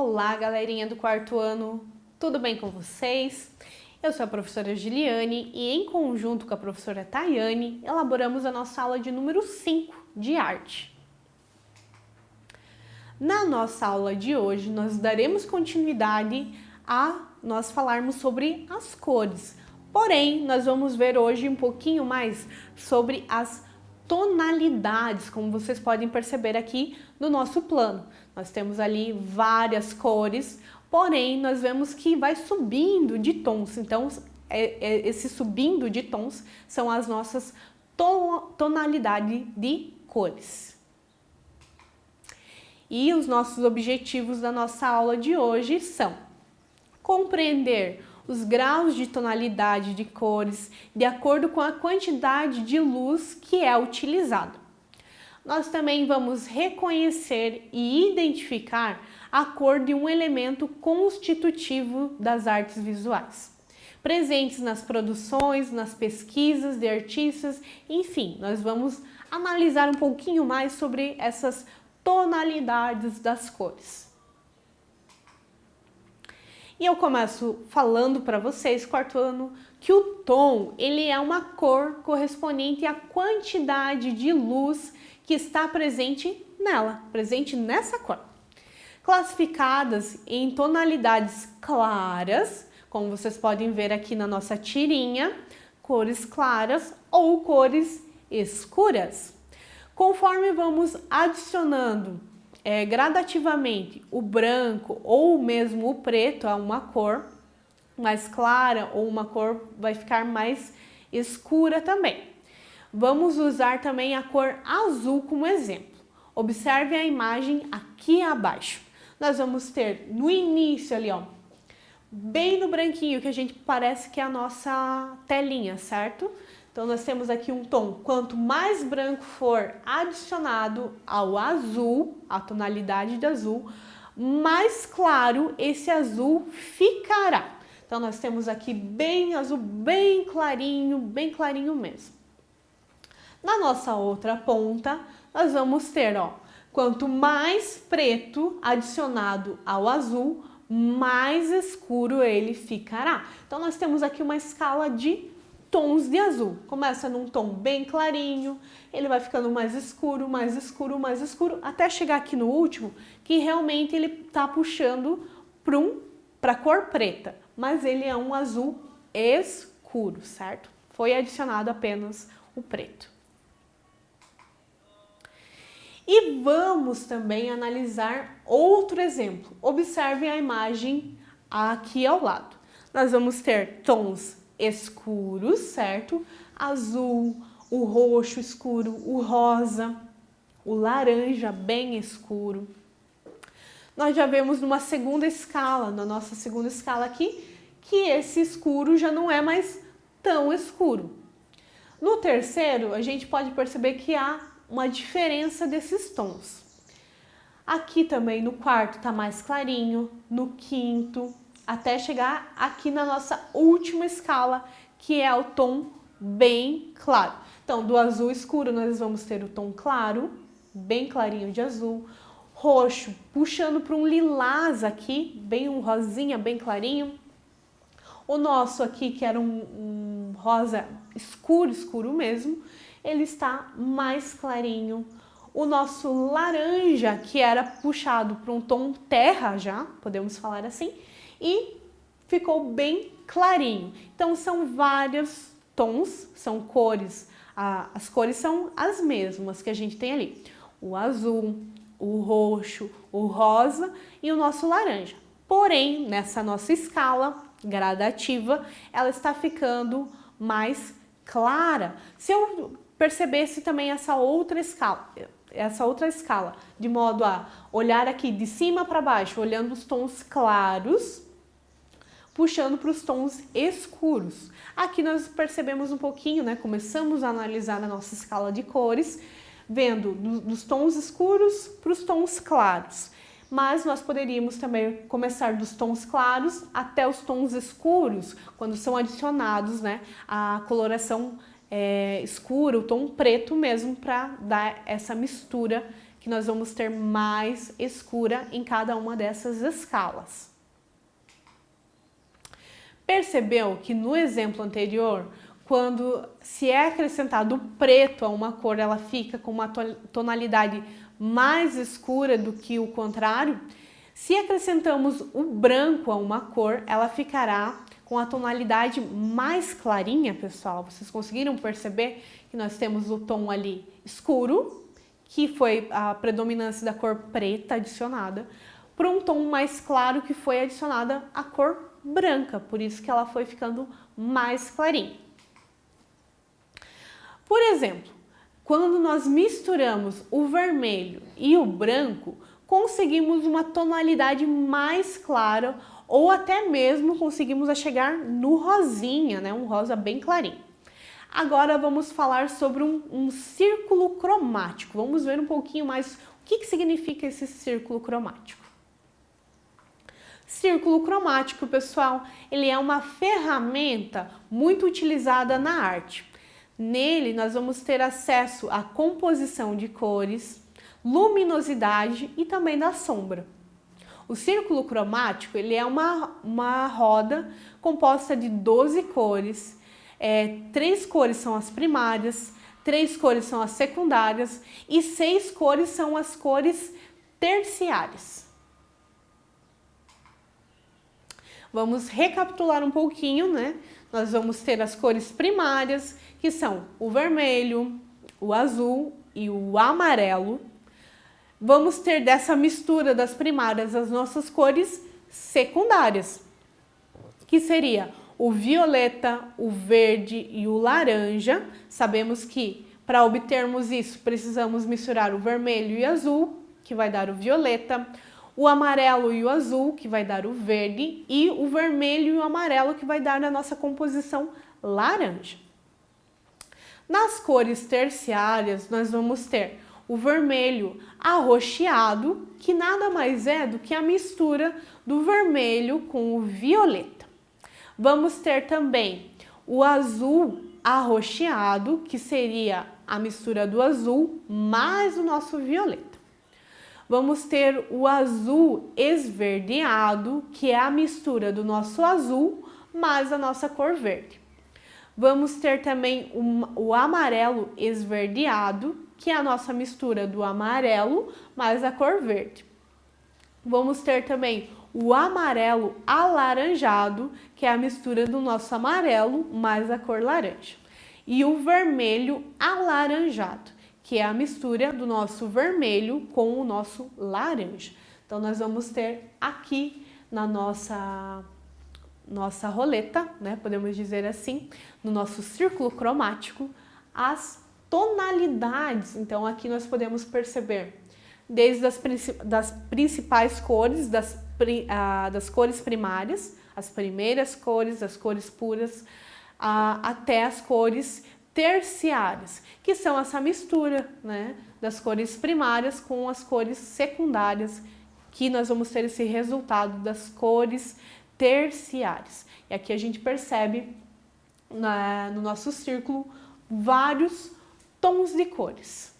Olá, galerinha do quarto ano, tudo bem com vocês? Eu sou a professora Giliane e em conjunto com a professora Tayane, elaboramos a nossa aula de número 5 de arte. Na nossa aula de hoje, nós daremos continuidade a nós falarmos sobre as cores. Porém, nós vamos ver hoje um pouquinho mais sobre as tonalidades, como vocês podem perceber aqui no nosso plano. Nós temos ali várias cores, porém nós vemos que vai subindo de tons. Então, esse subindo de tons são as nossas tonalidades de cores. E os nossos objetivos da nossa aula de hoje são compreender os graus de tonalidade de cores de acordo com a quantidade de luz que é utilizada. Nós também vamos reconhecer e identificar a cor de um elemento constitutivo das artes visuais, presentes nas produções, nas pesquisas de artistas, enfim, nós vamos analisar um pouquinho mais sobre essas tonalidades das cores. E eu começo falando para vocês, quarto ano, que o tom, ele é uma cor correspondente à quantidade de luz que está presente nela, presente nessa cor. Classificadas em tonalidades claras, como vocês podem ver aqui na nossa tirinha, cores claras ou cores escuras. Conforme vamos adicionando gradativamente o branco ou mesmo o preto a uma cor mais clara ou uma cor vai ficar mais escura também. Vamos usar também a cor azul como exemplo. Observe a imagem aqui abaixo. Nós vamos ter no início ali, ó, bem no branquinho, que a gente parece que é a nossa telinha, certo? Então, nós temos aqui um tom, quanto mais branco for adicionado ao azul, a tonalidade de azul, mais claro esse azul ficará. Então, nós temos aqui bem azul, bem clarinho mesmo. Na nossa outra ponta, nós vamos ter, ó, quanto mais preto adicionado ao azul, mais escuro ele ficará. Então, nós temos aqui uma escala de tons de azul. Começa num tom bem clarinho, ele vai ficando mais escuro, mais escuro, mais escuro, até chegar aqui no último, que realmente ele tá puxando para a cor preta, mas ele é um azul escuro, certo? Foi adicionado apenas o preto. E vamos também analisar outro exemplo. Observem a imagem aqui ao lado. Nós vamos ter tons escuros, certo? Azul, o roxo escuro, o rosa, o laranja bem escuro. Nós já vemos numa segunda escala, na nossa segunda escala aqui, que esse escuro já não é mais tão escuro. No terceiro, a gente pode perceber que há uma diferença desses tons. Aqui também no quarto tá mais clarinho, no quinto, até chegar aqui na nossa última escala, que é o tom bem claro. Então, do azul escuro nós vamos ter o tom claro, bem clarinho de azul, roxo puxando para um lilás aqui, bem um rosinha bem clarinho. O nosso aqui, que era um rosa escuro, escuro mesmo, ele está mais clarinho. O nosso laranja, que era puxado para um tom terra já, podemos falar assim, e ficou bem clarinho. Então, são vários tons, são cores, as cores são as mesmas que a gente tem ali. O azul, o roxo, o rosa e o nosso laranja. Porém, nessa nossa escala gradativa, ela está ficando mais clara. Se eu percebesse também essa outra escala, de modo a olhar aqui de cima para baixo, olhando os tons claros, puxando para os tons escuros. Aqui nós percebemos um pouquinho, né? Começamos a analisar a nossa escala de cores, vendo dos tons escuros para os tons claros. Mas nós poderíamos também começar dos tons claros até os tons escuros, quando são adicionados, né, a coloração escura, o tom preto mesmo, para dar essa mistura que nós vamos ter mais escura em cada uma dessas escalas. Percebeu que no exemplo anterior, quando se é acrescentado o preto a uma cor, ela fica com uma tonalidade mais escura do que o contrário? Se acrescentamos o branco a uma cor, ela ficará com a tonalidade mais clarinha, pessoal. Vocês conseguiram perceber que nós temos o tom ali escuro, que foi a predominância da cor preta adicionada, para um tom mais claro que foi adicionada a cor branca, por isso que ela foi ficando mais clarinha. Por exemplo, quando nós misturamos o vermelho e o branco, conseguimos uma tonalidade mais clara ou até mesmo conseguimos chegar no rosinha, né? Um rosa bem clarinho. Agora vamos falar sobre um círculo cromático. Vamos ver um pouquinho mais o que significa esse círculo cromático. Círculo cromático, pessoal, ele é uma ferramenta muito utilizada na arte. Nele, nós vamos ter acesso à composição de cores, luminosidade e também da sombra. O círculo cromático, ele é uma roda composta de 12 cores. 3 cores são as primárias, 3 cores são as secundárias e 6 cores são as cores terciárias. Vamos recapitular um pouquinho, né? Nós vamos ter as cores primárias, que são o vermelho, o azul e o amarelo. Vamos ter dessa mistura das primárias as nossas cores secundárias, que seria o violeta, o verde e o laranja. Sabemos que para obtermos isso precisamos misturar o vermelho e azul, que vai dar o violeta, o amarelo e o azul, que vai dar o verde, e o vermelho e o amarelo, que vai dar a nossa composição laranja. Nas cores terciárias, nós vamos ter o vermelho arroxeado, que nada mais é do que a mistura do vermelho com o violeta. Vamos ter também o azul arroxeado, que seria a mistura do azul mais o nosso violeta. Vamos ter o azul esverdeado, que é a mistura do nosso azul mais a nossa cor verde. Vamos ter também o amarelo esverdeado, que é a nossa mistura do amarelo mais a cor verde. Vamos ter também o amarelo alaranjado, que é a mistura do nosso amarelo mais a cor laranja. E o vermelho alaranjado, que é a mistura do nosso vermelho com o nosso laranja. Então, nós vamos ter aqui na nossa roleta, né, podemos dizer assim, no nosso círculo cromático, as tonalidades. Então, aqui nós podemos perceber desde das principais cores, das cores primárias, as primeiras cores, as cores puras, até as cores terciárias, que são essa mistura, né, das cores primárias com as cores secundárias, que nós vamos ter esse resultado das cores terciárias. E aqui a gente percebe no nosso círculo vários tons de cores.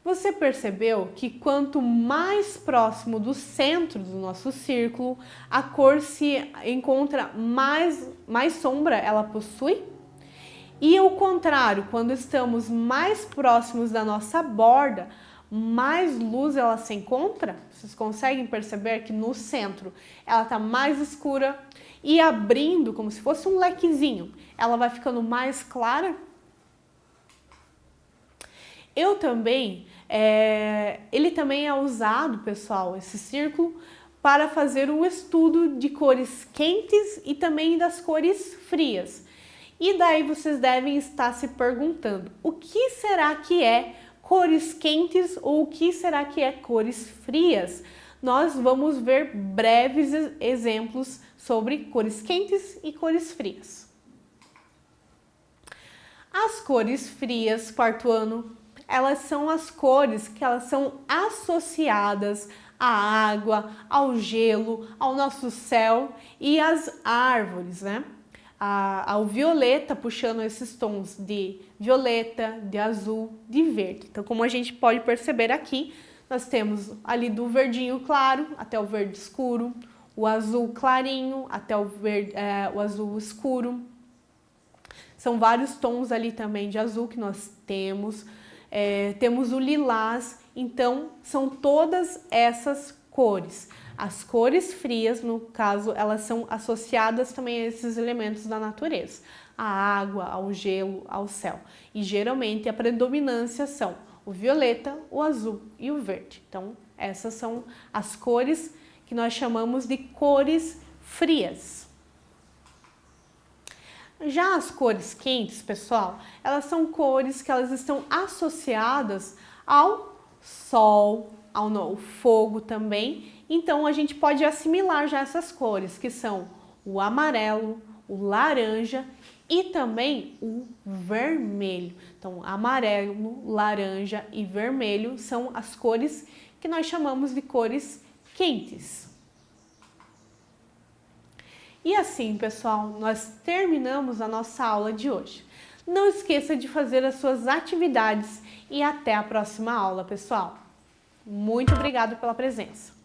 Você percebeu que quanto mais próximo do centro do nosso círculo, a cor se encontra mais sombra ela possui? E ao contrário, quando estamos mais próximos da nossa borda, mais luz ela se encontra? Vocês conseguem perceber que no centro ela está mais escura e abrindo como se fosse um lequezinho, ela vai ficando mais clara? Ele também é usado, pessoal, esse círculo, para fazer um estudo de cores quentes e também das cores frias. E daí vocês devem estar se perguntando, o que será que é cores quentes ou o que será que é cores frias? Nós vamos ver breves exemplos sobre cores quentes e cores frias. As cores frias, quarto ano, elas são as cores que elas são associadas à água, ao gelo, ao nosso céu e às árvores, né? ao violeta, puxando esses tons de violeta, de azul, de verde. Então, como a gente pode perceber aqui, nós temos ali do verdinho claro até o verde escuro, o azul clarinho até o azul escuro. São vários tons ali também de azul que nós temos. Temos o lilás, então são todas essas cores. As cores frias, no caso, elas são associadas também a esses elementos da natureza, à água, ao gelo, ao céu. E geralmente a predominância são o violeta, o azul e o verde. Então, essas são as cores que nós chamamos de cores frias. Já as cores quentes, pessoal, elas são cores que elas estão associadas ao sol, ao fogo também. Então, a gente pode assimilar já essas cores, que são o amarelo, o laranja e também o vermelho. Então, amarelo, laranja e vermelho são as cores que nós chamamos de cores quentes. E assim, pessoal, nós terminamos a nossa aula de hoje. Não esqueça de fazer as suas atividades e até a próxima aula, pessoal. Muito obrigada pela presença.